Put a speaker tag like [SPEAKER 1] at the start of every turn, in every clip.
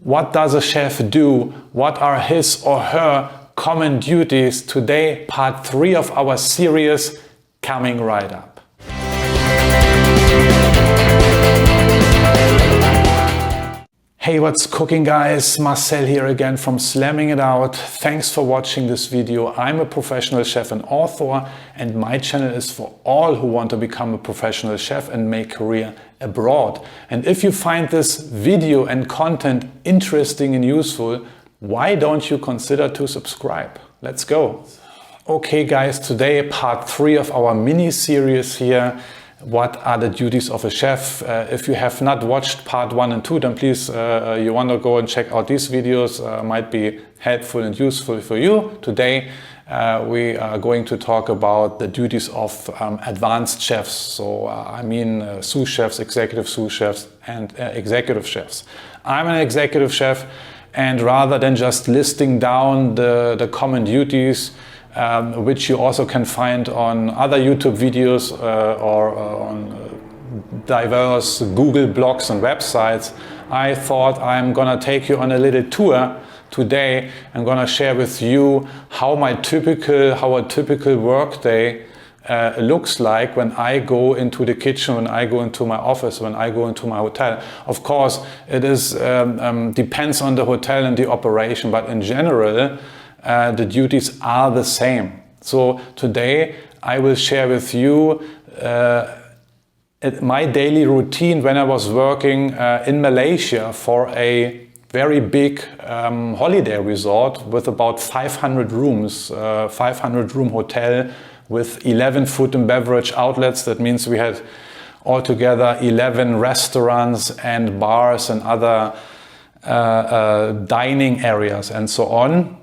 [SPEAKER 1] What does a chef do? What are his or her common duties? Today, part 3 of our series coming right up. Hey, what's cooking guys? Marcel here again from Slamming It Out. Thanks for watching this video. I'm a professional chef and author, and my channel is for all who want to become a professional chef and make career abroad. And if you find this video and content interesting and useful, why don't you consider to subscribe? Let's go. Okay guys, today part 3 of our mini series here. What are the duties of a chef? If you have not watched part 1 and 2, then please, you want to go and check out these videos, might be helpful and useful for you. Today we are going to talk about the duties of advanced chefs. So I mean sous chefs, executive sous chefs and executive chefs. I'm an executive chef, and rather than just listing down the common duties, which you also can find on other YouTube videos or on diverse Google blogs and websites, I thought I'm gonna take you on a little tour today. I'm gonna share with you how a typical workday looks like when I go into the kitchen, when I go into my office, when I go into my hotel. Of course, it is depends on the hotel and the operation, but in general, the duties are the same. So today I will share with you my daily routine when I was working in Malaysia for a very big holiday resort with about 500 rooms, 500 room hotel with 11 food and beverage outlets. That means we had altogether 11 restaurants and bars and other dining areas and so on.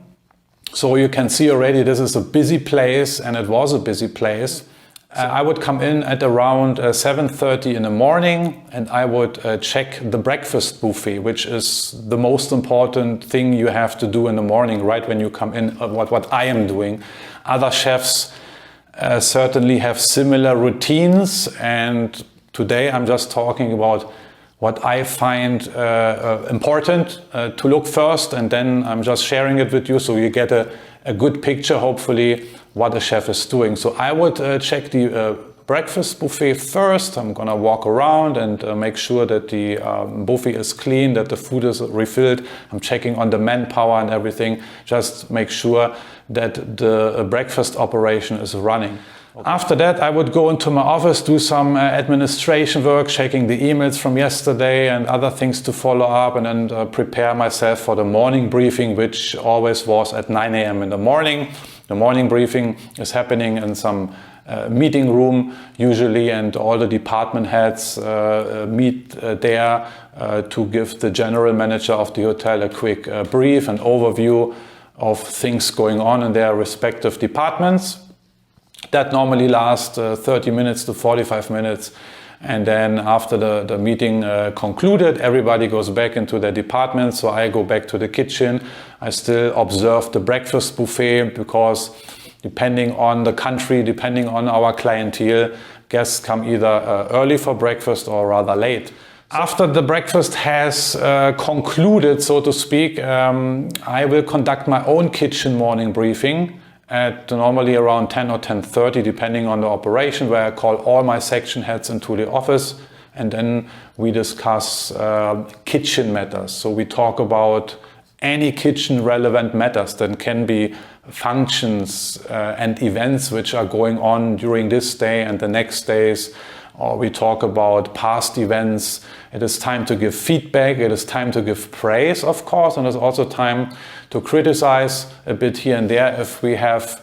[SPEAKER 1] So you can see already this is a busy place, and it was a busy place. I would come in at around 7:30 in the morning, and I would check the breakfast buffet, which is the most important thing you have to do in the morning, right when you come in, what I am doing. Other chefs certainly have similar routines, and today I'm just talking about what I find important to look first, and then I'm just sharing it with you so you get a good picture, hopefully, what a chef is doing. So I would check the breakfast buffet first. I'm gonna walk around and make sure that the buffet is clean, that the food is refilled. I'm checking on the manpower and everything. Just make sure that the breakfast operation is running. Okay. After that, I would go into my office, do some administration work, checking the emails from yesterday and other things to follow up, and then prepare myself for the morning briefing, which always was at 9 a.m. in the morning. The morning briefing is happening in some meeting room usually, and all the department heads meet there to give the general manager of the hotel a quick brief and overview of things going on in their respective departments. That normally lasts 30 minutes to 45 minutes. And then after the meeting concluded, everybody goes back into their department. So I go back to the kitchen. I still observe the breakfast buffet, because depending on the country, depending on our clientele, guests come either early for breakfast or rather late. After the breakfast has concluded, so to speak, I will conduct my own kitchen morning briefing at normally around 10 or 10:30, depending on the operation, where I call all my section heads into the office, and then we discuss kitchen matters. So we talk about any kitchen relevant matters that can be functions and events which are going on during this day and the next days, or we talk about past events. It is time to give feedback, it is time to give praise, of course, and it's also time to criticize a bit here and there if we have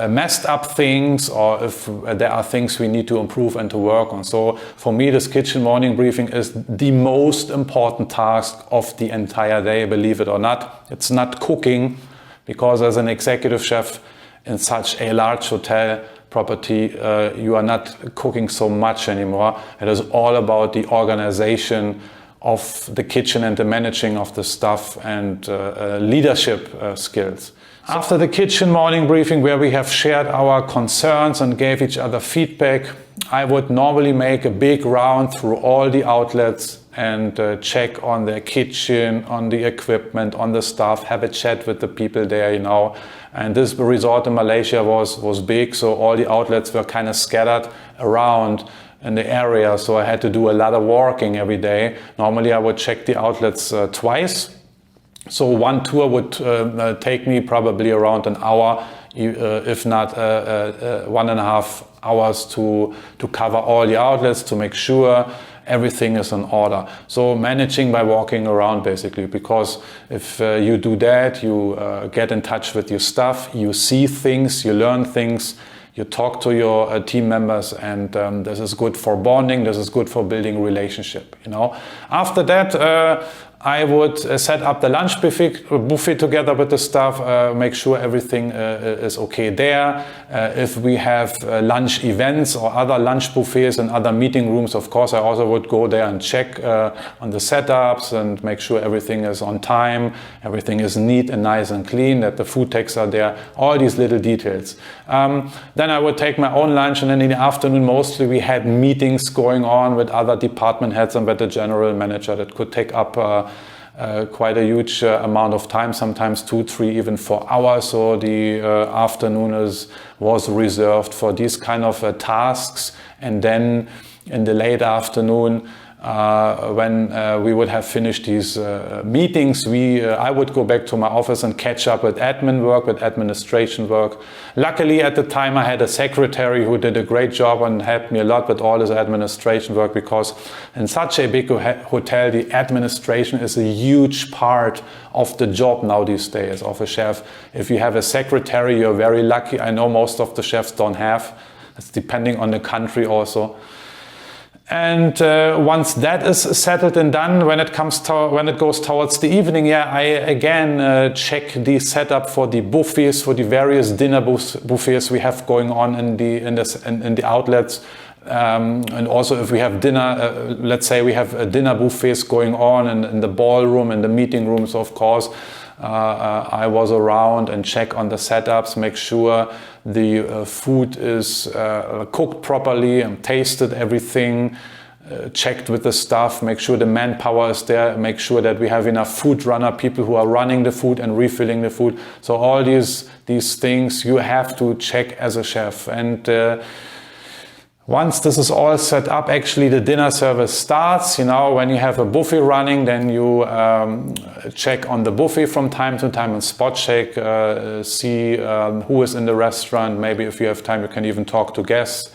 [SPEAKER 1] messed up things, or if there are things we need to improve and to work on. So for me, this kitchen morning briefing is the most important task of the entire day, believe it or not. It's not cooking, because as an executive chef in such a large hotel property, you are not cooking so much anymore. It is all about the organization of the kitchen and the managing of the stuff and leadership skills. After the kitchen morning briefing, where we have shared our concerns and gave each other feedback, I would normally make a big round through all the outlets and check on their kitchen, on the equipment, on the staff, have a chat with the people there, you know. And this resort in Malaysia was big, so all the outlets were kind of scattered around in the area, so I had to do a lot of walking every day. Normally I would check the outlets twice. So one tour would take me probably around an hour, if not 1.5 hours to cover all the outlets, to make sure everything is in order. So managing by walking around basically, because if you do that, you get in touch with your stuff, you see things, you learn things, you talk to your team members, and this is good for bonding, this is good for building relationship, you know. After that, I would set up the lunch buffet together with the staff, make sure everything is okay there. If we have lunch events or other lunch buffets and other meeting rooms, of course, I also would go there and check on the setups and make sure everything is on time, everything is neat and nice and clean, that the food techs are there, all these little details. Then I would take my own lunch, and then in the afternoon, mostly we had meetings going on with other department heads and with the general manager that could take up quite a huge amount of time, sometimes 2, 3, even 4 hours. So the afternoon was reserved for these kind of tasks. And then in the late afternoon, when we would have finished these meetings, I would go back to my office and catch up with admin work, with administration work. Luckily at the time I had a secretary who did a great job and helped me a lot with all this administration work, because in such a big hotel the administration is a huge part of the job now these days of a chef. If you have a secretary, you're very lucky. I know most of the chefs don't have. It's depending on the country also. And once that is settled and done, when it goes towards the evening, I again check the setup for the buffets, for the various dinner buffets we have going on in the outlets. And also if we have dinner, let's say we have dinner buffets going on in the ballroom and the meeting rooms, of course. I was around and check on the setups, make sure the food is cooked properly and tasted everything, checked with the staff, make sure the manpower is there, make sure that we have enough food runner, people who are running the food and refilling the food. So all these things you have to check as a chef. And once this is all set up, actually the dinner service starts. You know, when you have a buffet running, then you check on the buffet from time to time and spot check, see who is in the restaurant. Maybe if you have time, you can even talk to guests.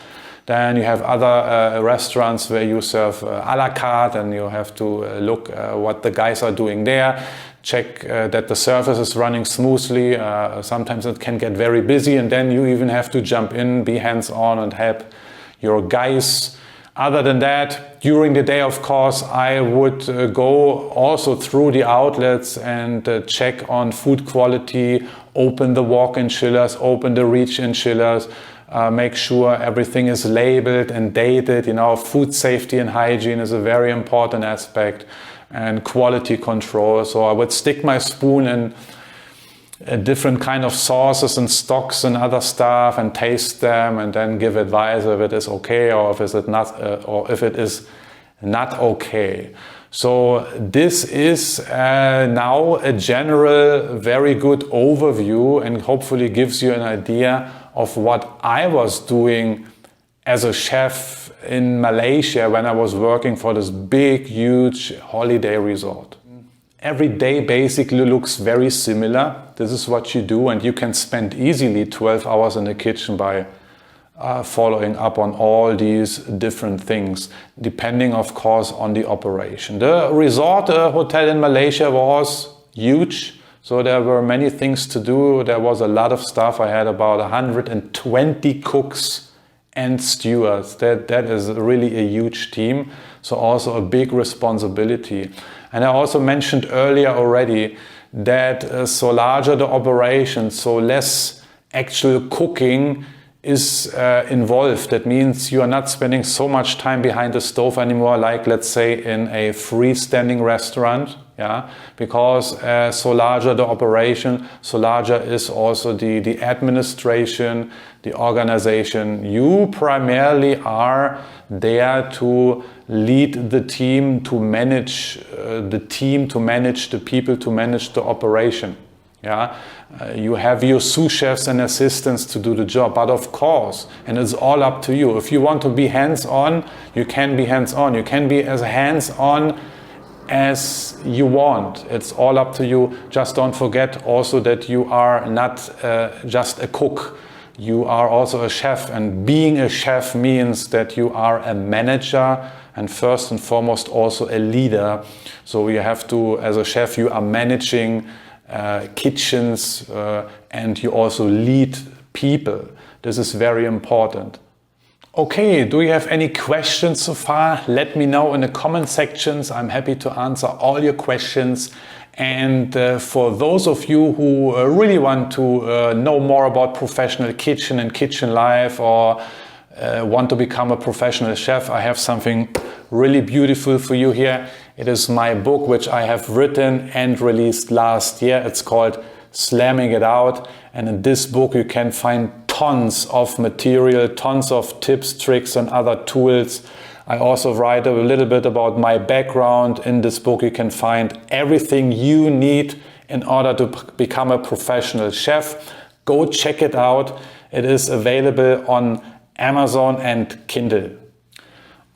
[SPEAKER 1] Then you have other restaurants where you serve a la carte, and you have to look what the guys are doing there. Check that the service is running smoothly. Sometimes it can get very busy, and then you even have to jump in, be hands-on and help your guys. Other than that, during the day, of course, I would go also through the outlets and check on food quality, open the walk-in chillers, open the reach-in chillers, make sure everything is labeled and dated. You know, food safety and hygiene is a very important aspect, and quality control. So I would stick my spoon in different kind of sauces and stocks and other stuff and taste them, and then give advice if it is okay or if it is not okay. So this is now a general, very good overview, and hopefully gives you an idea of what I was doing as a chef in Malaysia when I was working for this big, huge holiday resort. Every day basically looks very similar. This is what you do, and you can spend easily 12 hours in the kitchen by following up on all these different things, depending of course on the operation. The resort hotel in Malaysia was huge, so there were many things to do. There was a lot of stuff. I had about 120 cooks and stewards. That is really a huge team, so also a big responsibility. And I also mentioned earlier already that so larger the operation, so less actual cooking is involved. That means you are not spending so much time behind the stove anymore, like let's say in a freestanding restaurant, because so larger the operation, so larger is also the administration, the organization. You primarily are there to lead the team, to manage to manage the people, to manage the operation. Yeah, you have your sous chefs and assistants to do the job, but of course, and it's all up to you. If you want to be hands-on, you can be hands-on. You can be as hands-on as you want. It's all up to you. Just don't forget also that you are not just a cook. You are also a chef, and being a chef means that you are a manager and first and foremost also a leader. So you have to, as a chef, you are managing kitchens and you also lead people. This is very important. Okay, do you have any questions so far? Let me know in the comment sections. I'm happy to answer all your questions. And for those of you who really want to know more about professional kitchen and kitchen life, or want to become a professional chef, I have something really beautiful for you here. It is my book, which I have written and released last year. It's called Slamming It Out. And in this book you can find tons of material, tons of tips, tricks and other tools. I also write a little bit about my background. In this book you can find everything you need in order to become a professional chef. Go check it out. It is available on Amazon and Kindle.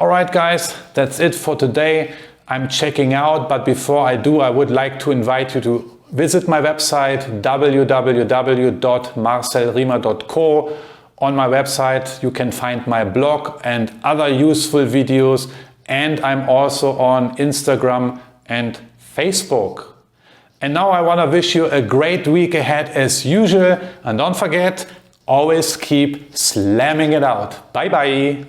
[SPEAKER 1] Alright guys, that's it for today. I'm checking out, but before I do, I would like to invite you to visit my website www.marcelriemer.co. On my website you can find my blog and other useful videos, and I'm also on Instagram and Facebook. And now I want to wish you a great week ahead as usual, and don't forget, always keep slamming it out. Bye bye!